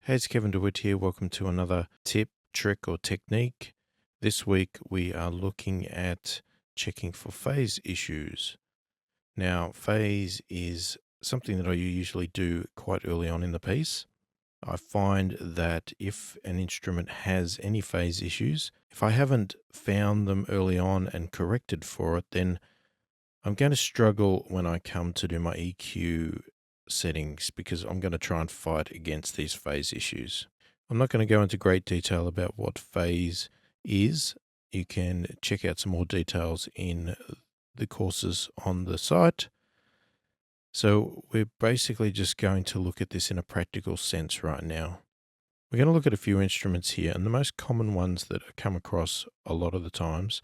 Hey, it's Kevin DeWitt here. Welcome to another tip, trick, or technique. This week we are looking at checking for phase issues. Now, phase is something that I usually do quite early on in the piece. I find that if an instrument has any phase issues, if I haven't found them early on and corrected for it, then I'm going to struggle when I come to do my EQ settings because I'm going to try and fight against these phase issues. I'm not going to go into great detail about what phase is. You can check out some more details in the courses on the site. So we're basically just going to look at this in a practical sense right now. We're going to look at a few instruments here, and the most common ones that I come across a lot of the times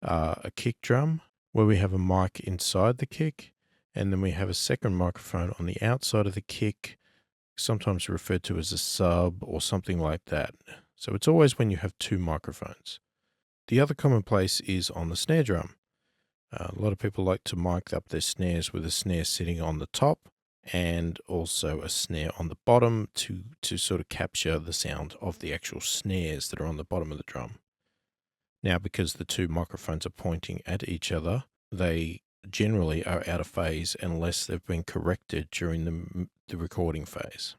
are a kick drum, where we have a mic inside the kick, and then we have a second microphone on the outside of the kick, sometimes referred to as a sub or something like that. So it's always when you have two microphones. The other common place is on the snare drum. A lot of people like to mic up their snares with a snare sitting on the top and also a snare on the bottom to sort of capture the sound of the actual snares that are on the bottom of the drum. Now, because the two microphones are pointing at each other, they generally are out of phase unless they've been corrected during the recording phase.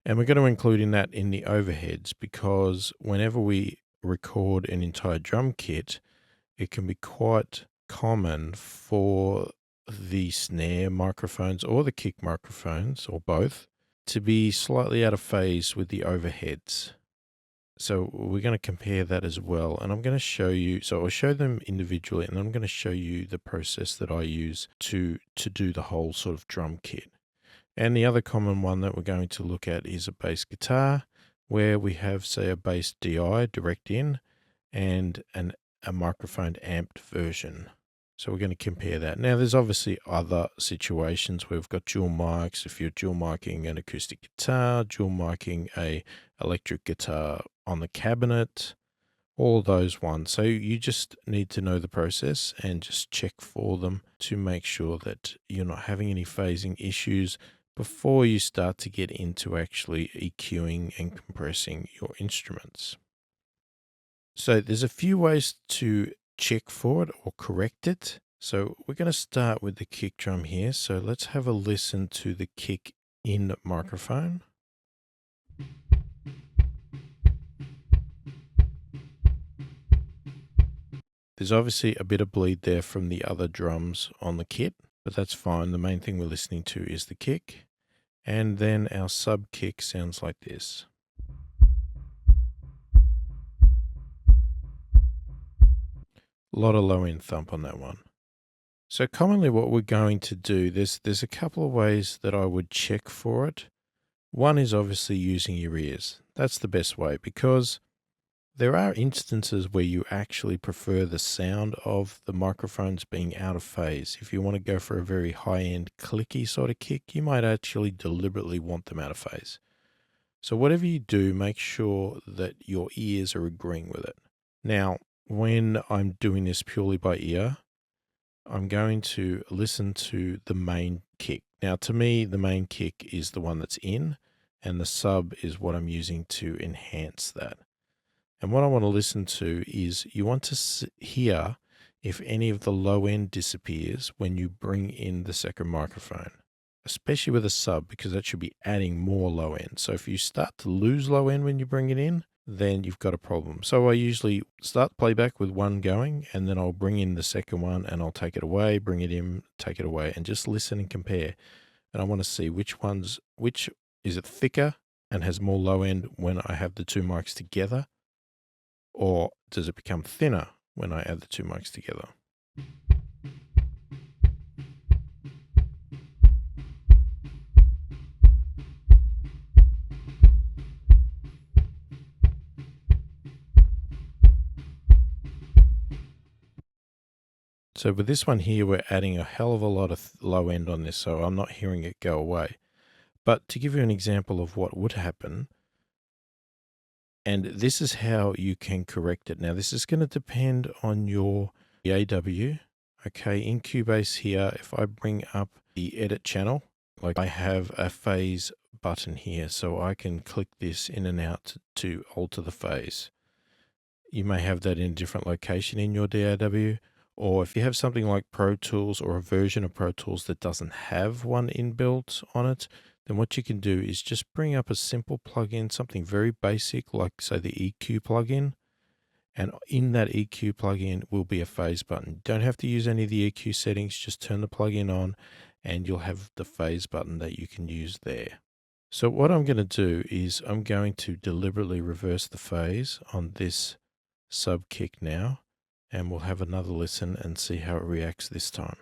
And we're going to include in that in the overheads because whenever we record an entire drum kit, it can be quite common for the snare microphones or the kick microphones or both to be slightly out of phase with the overheads. So we're going to compare that as well. And I'm going to show you, so I'll show them individually and I'm going to show you the process that I use to do the whole sort of drum kit. And the other common one that we're going to look at is a bass guitar, where we have, say, a bass DI direct in and a microphone amped version. So we're going to compare that. Now, there's obviously other situations where we've got dual mics. If you're dual miking an acoustic guitar, dual miking a electric guitar on the cabinet, all those ones. So you just need to know the process and just check for them to make sure that you're not having any phasing issues before you start to get into actually EQing and compressing your instruments. So there's a few ways to check for it or correct it. So we're going to start with the kick drum here. So let's have a listen to the kick in microphone. There's obviously a bit of bleed there from the other drums on the kit, but that's fine. The main thing we're listening to is the kick. And then our sub kick sounds like this. A lot of low end thump on that one. So commonly what we're going to do, there's a couple of ways that I would check for it. One is obviously using your ears. That's the best way because there are instances where you actually prefer the sound of the microphones being out of phase. If you want to go for a very high-end clicky sort of kick, you might actually deliberately want them out of phase. So whatever you do, make sure that your ears are agreeing with it. Now, when I'm doing this purely by ear, I'm going to listen to the main kick. Now, to me, the main kick is the one that's in, and the sub is what I'm using to enhance that. And what I want to listen to is you want to hear if any of the low end disappears when you bring in the second microphone, especially with a sub, because that should be adding more low end. So if you start to lose low end when you bring it in, then you've got a problem. So I usually start playback with one going, and then I'll bring in the second one and I'll take it away, bring it in, take it away, and just listen and compare. And I want to see which is it thicker and has more low end when I have the two mics together, or does it become thinner when I add the two mics together? So with this one here, we're adding a hell of a lot of low end on this, so I'm not hearing it go away. But to give you an example of what would happen, and this is how you can correct it. Now, this is going to depend on your AW. Okay, in Cubase here, if I bring up the edit channel, like I have a phase button here, so I can click this in and out to alter the phase. You may have that in a different location in your DAW, or if you have something like Pro Tools or a version of Pro Tools that doesn't have one inbuilt on it, then what you can do is just bring up a simple plugin, something very basic, like say the EQ plugin. And in that EQ plugin will be a phase button. Don't have to use any of the EQ settings, just turn the plugin on and you'll have the phase button that you can use there. So what I'm going to do is I'm going to deliberately reverse the phase on this sub kick now, and we'll have another listen and see how it reacts this time.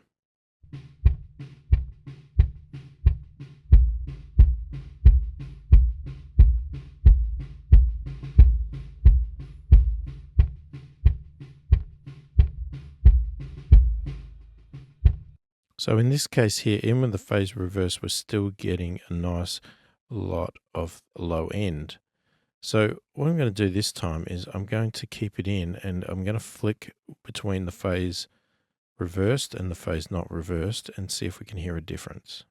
So in this case here, even with the phase reverse, we're still getting a nice lot of low end. So what I'm going to do this time is I'm going to keep it in and I'm going to flick between the phase reversed and the phase not reversed and see if we can hear a difference.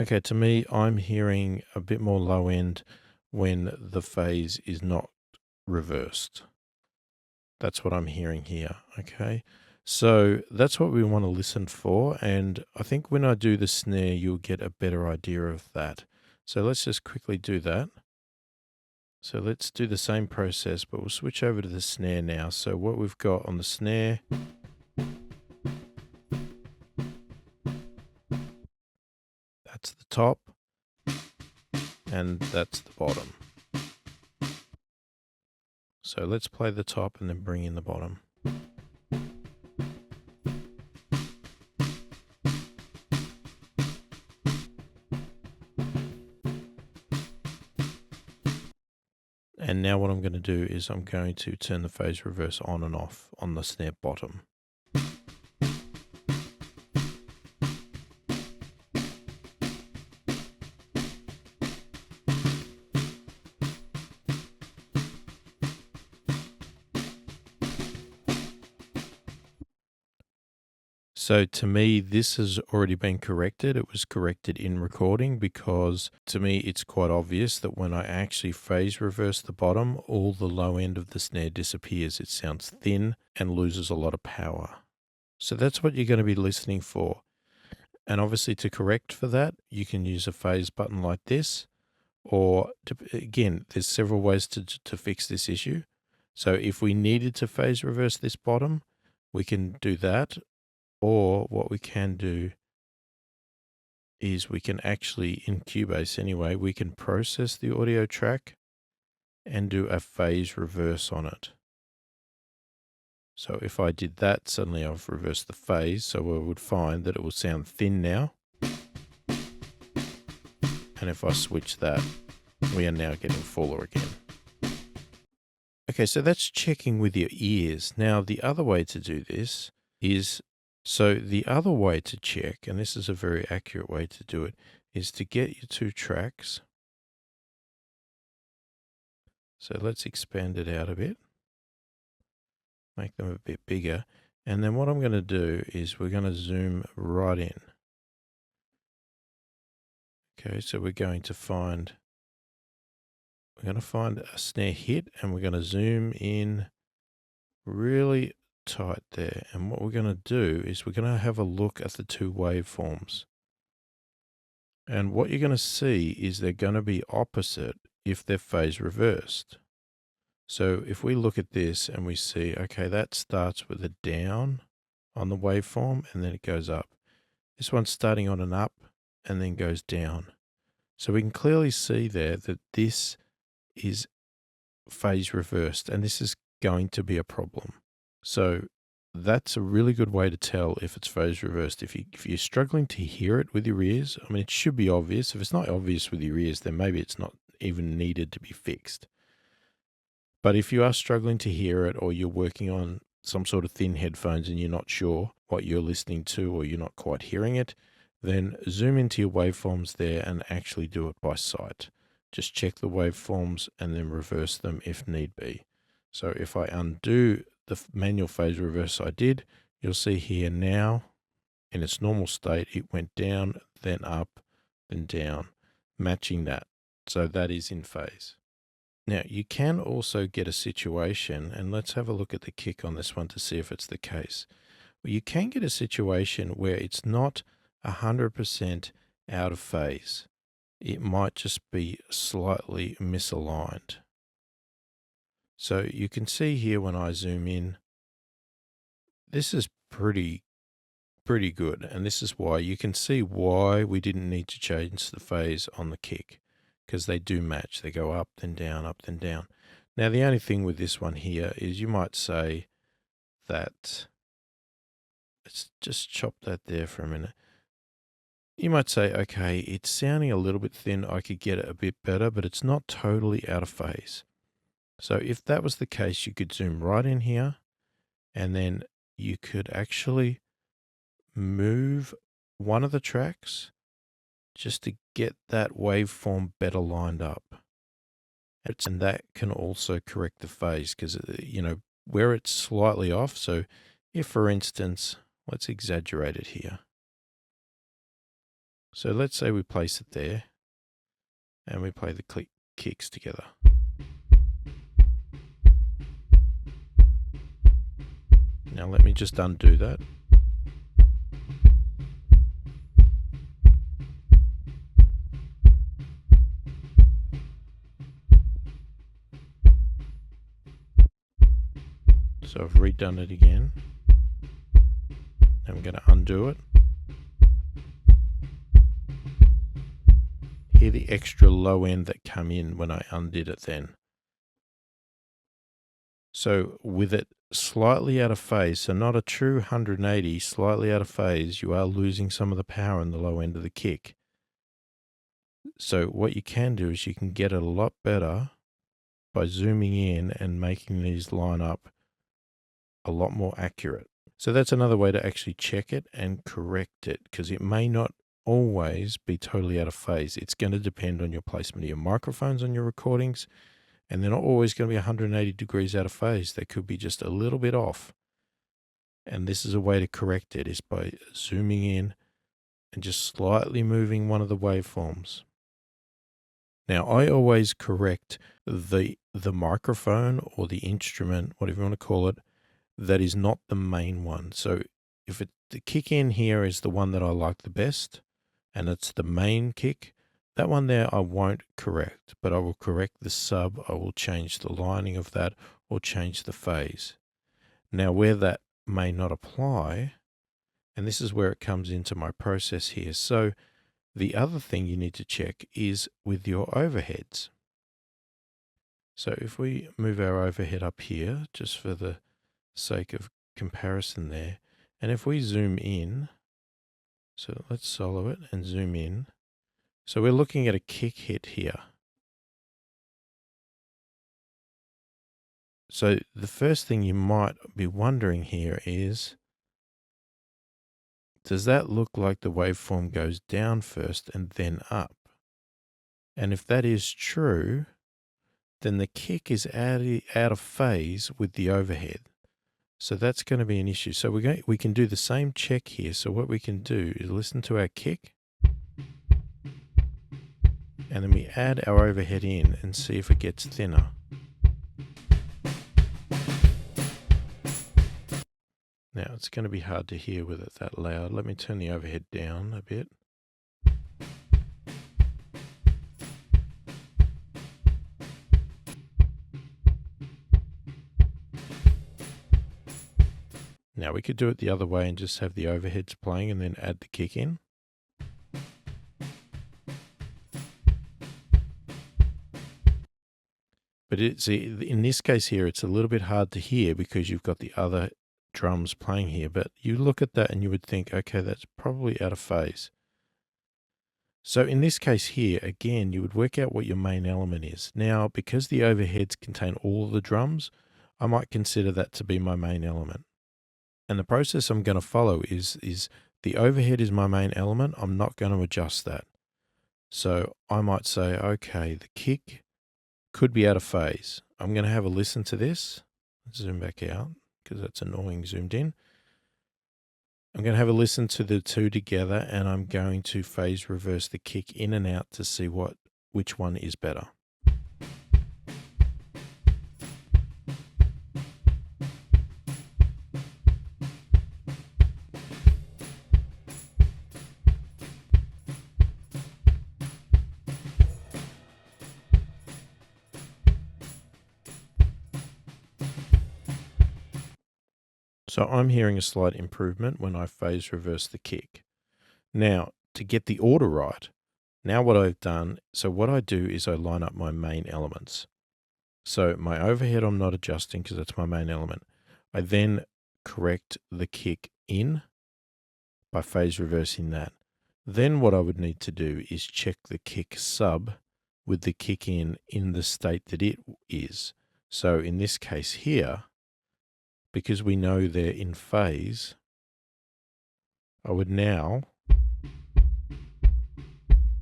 Okay, to me, I'm hearing a bit more low end when the phase is not reversed. That's what I'm hearing here, okay? So that's what we want to listen for, and I think when I do the snare, you'll get a better idea of that. So let's just quickly do that. So let's do the same process, but we'll switch over to the snare now. So what we've got on the snare, that's the top, and that's the bottom. So let's play the top and then bring in the bottom. And now what I'm going to do is I'm going to turn the phase reverse on and off on the snare bottom. So to me, this has already been corrected. It was corrected in recording because to me, it's quite obvious that when I actually phase reverse the bottom, all the low end of the snare disappears. It sounds thin and loses a lot of power. So that's what you're going to be listening for. And obviously to correct for that, you can use a phase button like this, or again, there's several ways to fix this issue. So if we needed to phase reverse this bottom, we can do that. Or what we can do is we can actually, in Cubase anyway, we can process the audio track and do a phase reverse on it. So if I did that, suddenly I've reversed the phase, so we would find that it will sound thin now. And if I switch that, we are now getting fuller again. Okay, so that's checking with your ears. Now, the other way to do this is, so the other way to check, and this is a very accurate way to do it, is to get your two tracks. So let's expand it out a bit, make them a bit bigger. And then what I'm going to do is we're going to zoom right in. Okay, so we're going to find a snare hit and we're going to zoom in really tight there. And what we're going to do is we're going to have a look at the two waveforms. And what you're going to see is they're going to be opposite if they're phase reversed. So if we look at this and we see, okay, that starts with a down on the waveform and then it goes up. This one's starting on an up and then goes down. So we can clearly see there that this is phase reversed and this is going to be a problem. So that's a really good way to tell if it's phase reversed. If you're struggling to hear it with your ears, I mean, it should be obvious. If it's not obvious with your ears, then maybe it's not even needed to be fixed. But if you are struggling to hear it, or you're working on some sort of thin headphones and you're not sure what you're listening to, or you're not quite hearing it, then zoom into your waveforms there and actually do it by sight. Just check the waveforms and then reverse them if need be. So if I undo the manual phase reverse I did, you'll see here now in its normal state, it went down, then up, then down, matching that. So that is in phase. Now, you can also get a situation, and let's have a look at the kick on this one to see if it's the case. Well, you can get a situation where it's not 100% out of phase. It might just be slightly misaligned. So you can see here when I zoom in, this is pretty good. And this is why you can see why we didn't need to change the phase on the kick, because they do match. They go up, then down, up, then down. Now, the only thing with this one here is you might say that, let's just chop that there for a minute. You might say, okay, it's sounding a little bit thin. I could get it a bit better, but it's not totally out of phase. So if that was the case, you could zoom right in here, and then you could actually move one of the tracks just to get that waveform better lined up. And that can also correct the phase, because, where it's slightly off. So if, for instance, let's exaggerate it here. So let's say we place it there and we play the kicks together. Now let me just undo that. So I've redone it again. I'm going to undo it. Hear the extra low end that come in when I undid it then. So with it slightly out of phase, so not a true 180, slightly out of phase, you are losing some of the power in the low end of the kick. So what you can do is you can get it a lot better by zooming in and making these line up a lot more accurate. So that's another way to actually check it and correct it, because it may not always be totally out of phase. It's going to depend on your placement of your microphones on your recordings, and they're not always going to be 180 degrees out of phase. They could be just a little bit off. And this is a way to correct it, is by zooming in and just slightly moving one of the waveforms. Now, I always correct the microphone or the instrument, whatever you want to call it, that is not the main one. So if the kick in here is the one that I like the best, and it's the main kick, that one there I won't correct, but I will correct the sub. I will change the lining of that or change the phase. Now, where that may not apply, and this is where it comes into my process here. So the other thing you need to check is with your overheads. So if we move our overhead up here, just for the sake of comparison there, and if we zoom in, so let's solo it and zoom in. So we're looking at a kick hit here. So the first thing you might be wondering here is, does that look like the waveform goes down first and then up? And if that is true, then the kick is out of phase with the overhead. So that's going to be an issue. So we can do the same check here. So what we can do is listen to our kick, and then we add our overhead in and see if it gets thinner. Now it's going to be hard to hear with it that loud. Let me turn the overhead down a bit. Now we could do it the other way and just have the overheads playing and then add the kick in. But in this case here, it's a little bit hard to hear because you've got the other drums playing here, but you look at that and you would think, okay, that's probably out of phase. So in this case here, again, you would work out what your main element is. Now, because the overheads contain all of the drums, I might consider that to be my main element. And the process I'm going to follow is the overhead is my main element. I'm not going to adjust that. So I might say, okay, the kick could be out of phase. I'm going to have a listen to this. Let's zoom back out because that's annoying zoomed in. I'm going to have a listen to the two together, and I'm going to phase reverse the kick in and out to see which one is better. So I'm hearing a slight improvement when I phase reverse the kick. Now, to get the order right, now what I've done, so what I do is I line up my main elements. So my overhead I'm not adjusting because that's my main element. I then correct the kick in by phase reversing that. Then what I would need to do is check the kick sub with the kick in the state that it is. So in this case here, because we know they're in phase, I would now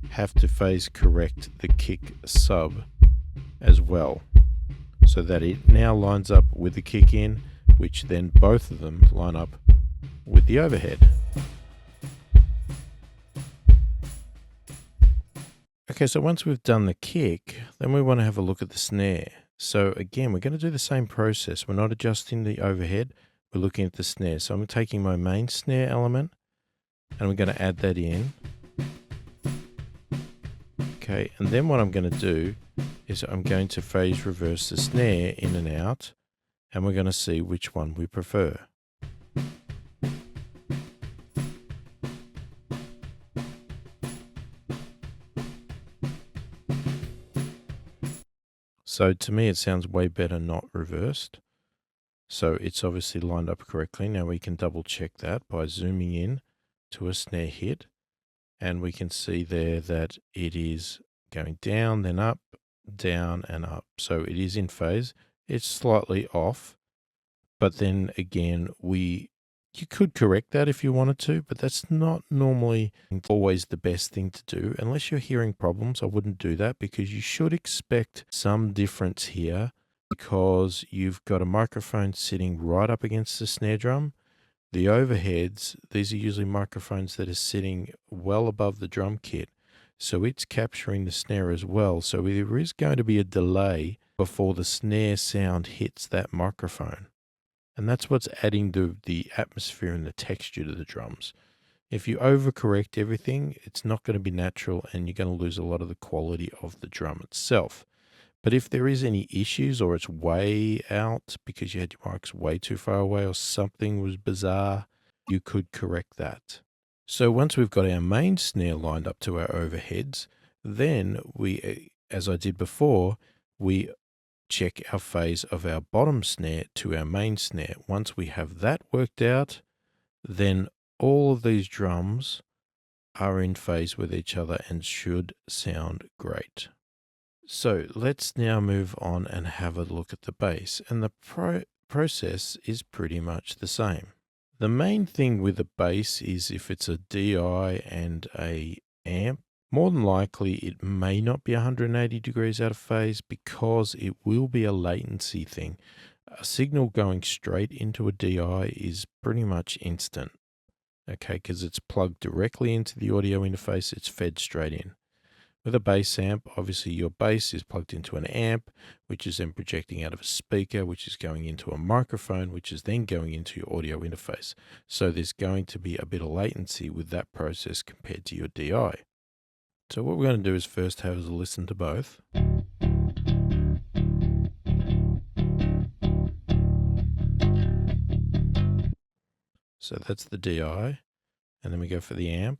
have to phase correct the kick sub as well, so that it now lines up with the kick in, which then both of them line up with the overhead. Okay, so once we've done the kick, then we want to have a look at the snare. So again, we're going to do the same process. We're not adjusting the overhead, we're looking at the snare. So I'm taking my main snare element and we're going to add that in. Okay, and then what I'm going to do is I'm going to phase reverse the snare in and out, and we're going to see which one we prefer. So to me, it sounds way better not reversed. So it's obviously lined up correctly. Now we can double check that by zooming in to a snare hit, and we can see there that it is going down, then up, down and up. So it is in phase. It's slightly off, but then again, you could correct that if you wanted to, but that's not normally always the best thing to do. Unless you're hearing problems, I wouldn't do that, because you should expect some difference here, because you've got a microphone sitting right up against the snare drum. The overheads, these are usually microphones that are sitting well above the drum kit, so it's capturing the snare as well. So there is going to be a delay before the snare sound hits that microphone. And that's what's adding to the atmosphere and the texture to the drums. If you overcorrect everything, it's not going to be natural, and you're going to lose a lot of the quality of the drum itself. But if there is any issues, or it's way out because you had your mics way too far away or something was bizarre, you could correct that. So once we've got our main snare lined up to our overheads, then we, as I did before, we check our phase of our bottom snare to our main snare. Once we have that worked out, then all of these drums are in phase with each other and should sound great. So let's now move on and have a look at the bass, and the process is pretty much the same. The main thing with the bass is if it's a DI and a amp, more than likely it may not be 180 degrees out of phase, because it will be a latency thing. A signal going straight into a DI is pretty much instant, okay, because it's plugged directly into the audio interface, it's fed straight in. With a bass amp, obviously your bass is plugged into an amp, which is then projecting out of a speaker, which is going into a microphone, which is then going into your audio interface. So there's going to be a bit of latency with that process compared to your DI. So what we're going to do is first have a listen to both. So that's the DI, and then we go for the amp.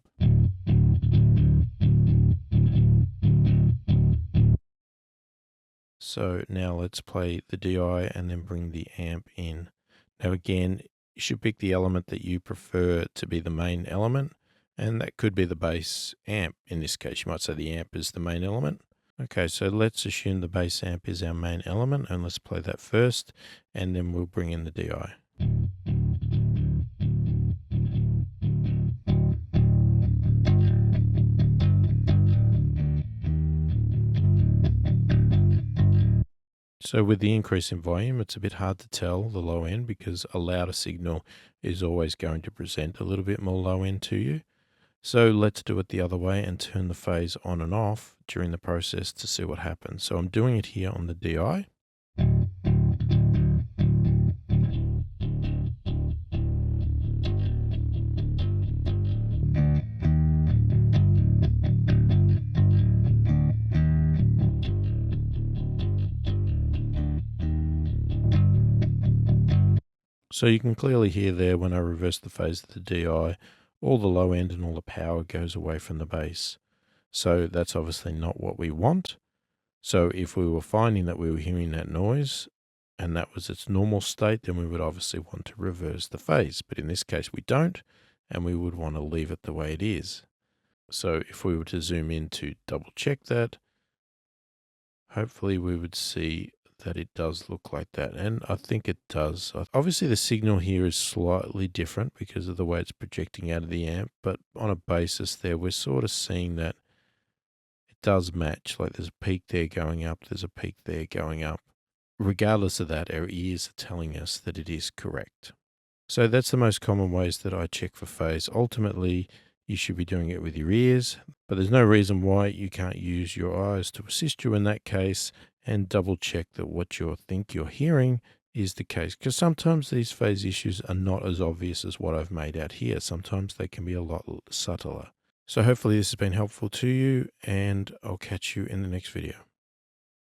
So now let's play the DI and then bring the amp in. Now again, you should pick the element that you prefer to be the main element, and that could be the bass amp. In this case, you might say the amp is the main element. Okay, so let's assume the bass amp is our main element, and let's play that first, and then we'll bring in the DI. So with the increase in volume, it's a bit hard to tell the low end because a louder signal is always going to present a little bit more low end to you. So let's do it the other way and turn the phase on and off during the process to see what happens. So I'm doing it here on the DI. So you can clearly hear there when I reverse the phase of the DI, all the low end and all the power goes away from the bass. So that's obviously not what we want. So if we were finding that we were hearing that noise and that was its normal state, then we would obviously want to reverse the phase. But in this case, we don't, and we would want to leave it the way it is. So if we were to zoom in to double check that, hopefully we would see that it does look like that. And I think it does. Obviously the signal here is slightly different because of the way it's projecting out of the amp, but on a basis there, we're sort of seeing that it does match. Like there's a peak there going up, there's a peak there going up. Regardless of that, our ears are telling us that it is correct. So that's the most common ways that I check for phase. Ultimately, you should be doing it with your ears, but there's no reason why you can't use your eyes to assist you in that case and double check that what you think you're hearing is the case. Because sometimes these phase issues are not as obvious as what I've made out here. Sometimes they can be a lot subtler. So hopefully this has been helpful to you, and I'll catch you in the next video.